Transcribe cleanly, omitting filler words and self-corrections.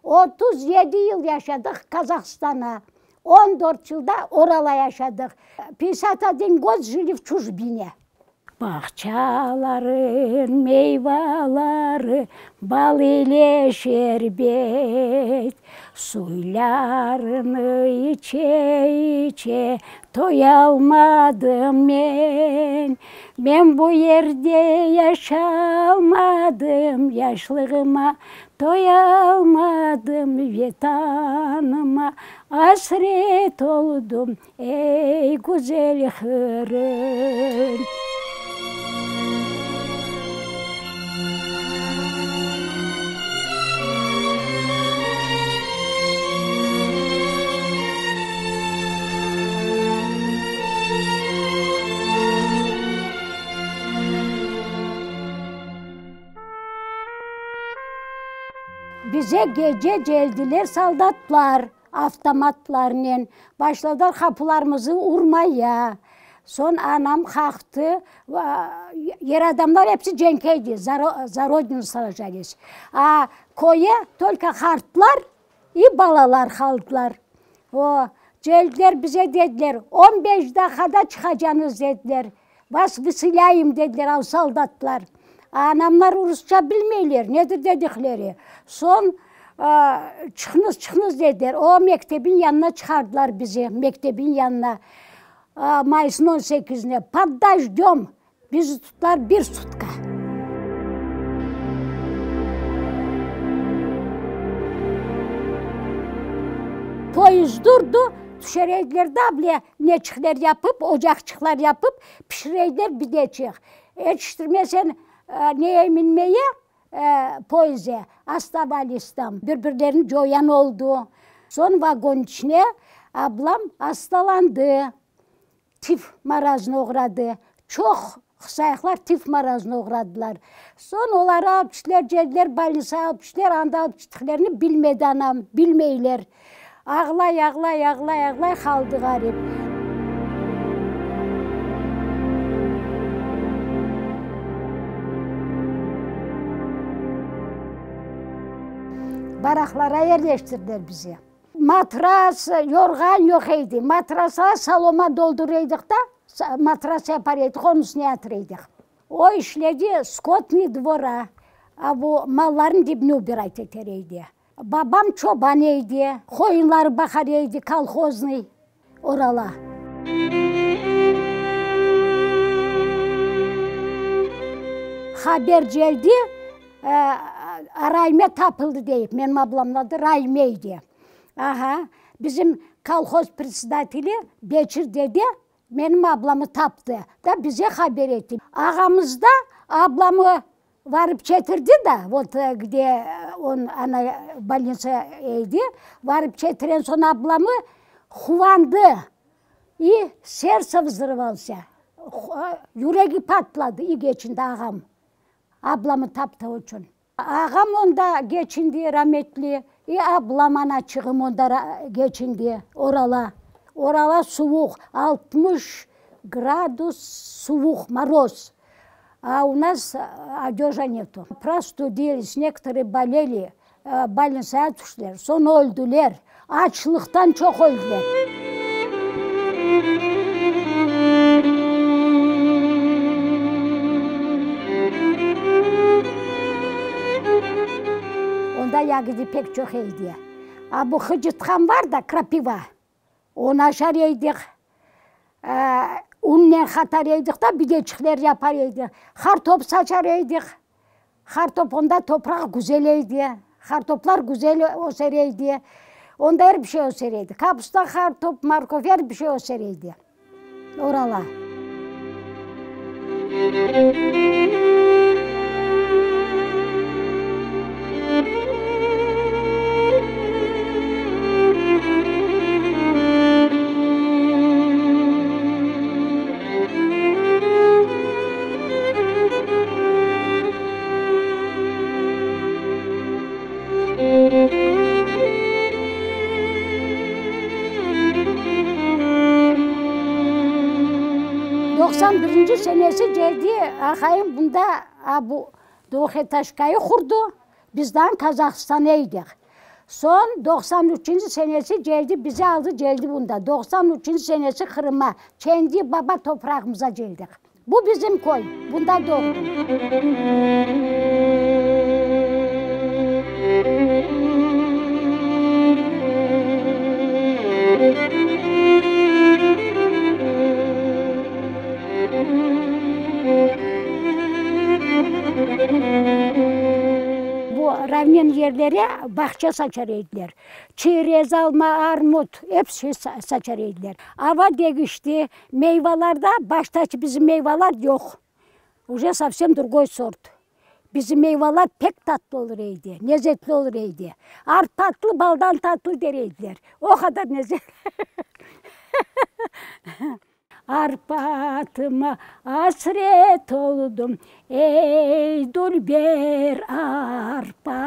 37 yıl yaşadık Kazakistan'a. 14 yılda Oral'a yaşadık. 51 год жили в чужбине. Bahçaların meyveleri bal ile şerbet, suylarını içe içe doyalmadım ben. Ben bu yerde yaşamadım, yaşlığıma doyalmadım, vatanıma hasret oldum ey güzel hırın. Bize gece geldiler soldatlar, avtomatlarla. Başladılar kapılarımızı vurmaya. Son anam kalktı. Yer adamlar hepsi cenkeydi. Zarodin savaşacağız. Koya только hartlar, balalar kaldılar. Geldiler bize dediler, 15 dakikada çıkacaksınız dediler. Vas vısılayım dediler o soldatlar. Anamlar Rusça bilmeyler, nedir dedikleri. Son çıkınız dediler. O mektebin yanına çıkardılar bizi, mektebin yanına. Mayıs'ın 18'ine. Подождем. Bizi tuttular bir sutka. Poyuz durdu. Düşereydiler de ablaya neçikler yapıp, ocakçıklar yapıp pişireydiler bir de çık. Yetiştirmesen neye binmeye? Poyze, Astavalistan. Birbirlerini coyan oldu. Son vagon içine ablam hastalandı. Tif marazına uğradı. Çok kısayaklar tif marazına uğradılar. Son onları almışlar, geldiler, balisa almışlar, anda almıştıklarını bilmedi anam, bilmeyler. Ağlay kaldı garip. Baraklara yerleştirdiler bizi. Matras, yorgan yok idi. Matrasa saloma dolduruyorduk da matras yaparıyorduk, onun üstüne yatırıyorduk. O işledi skotni dvora, bu malların dibini ubirayt etereydi. Babam çobanıydı, koyunları bakarıydı, kolhozny orala. Haber geldi, Rahime tapıldı deyip, benim ablamın adı Rahime'ydi. Bizim kolhoz председатели Beçir dedi, benim ablamı taptı da bize haber etti. Ağamız da ablamı varıp getirdi de, где он, она больницaydı, varıp getiren son ablamı huvandı. Serse взрывался. Yüreği patladı geçindi ağam. Ablamı taptığı için. Ağam onda geçindi rahmetli. Ablam anacığım onda geçindi orala. Orala soğuk, 60 градус soğuk, mороз. А у нас одежа нету. Простудились, некоторые болели, больницaya düştüler. Sonra öldüler. Açlıktan çok öldüler. Onda yağdı pek çok iyiydi. Bu hıcıtkan var da krapiva. Onu aşar yedik. Unla katar yedik da bileçikler yapar yedik. Kartop saçar yedik. Kartop onda toprak güzeleydi. Kartoplar güzel osereydi. Onda her bir şey osereydi. Kapusta, kartop, markof her bir şey osereydi. Orala. 91. senesi geldi, ağayım bunda bu Doğu Taşkayı kurdu. Bizden Kazakistan'a gittik. Son 93. senesi geldi, bizi aldı geldi bunda. 93. senesi Kırım'a, kendi baba toprağımıza geldik. Bu bizim koy, bunda doğdum. Bu ravnin yerleri bahçe saçarıydılar. Çerez, alma, armut hepsi saçarıydılar. Hava değişti, meyvelerde baştaki bizim meyveler yok. Уже совсем другой sort. Bizim meyveler pek tatlı olur idi, lezzetli olur idi. Arp tatlı, baldan tatlı dereydiler. O kadar lezzetli. Arpatıma hasret oldum, ey dur bir arpa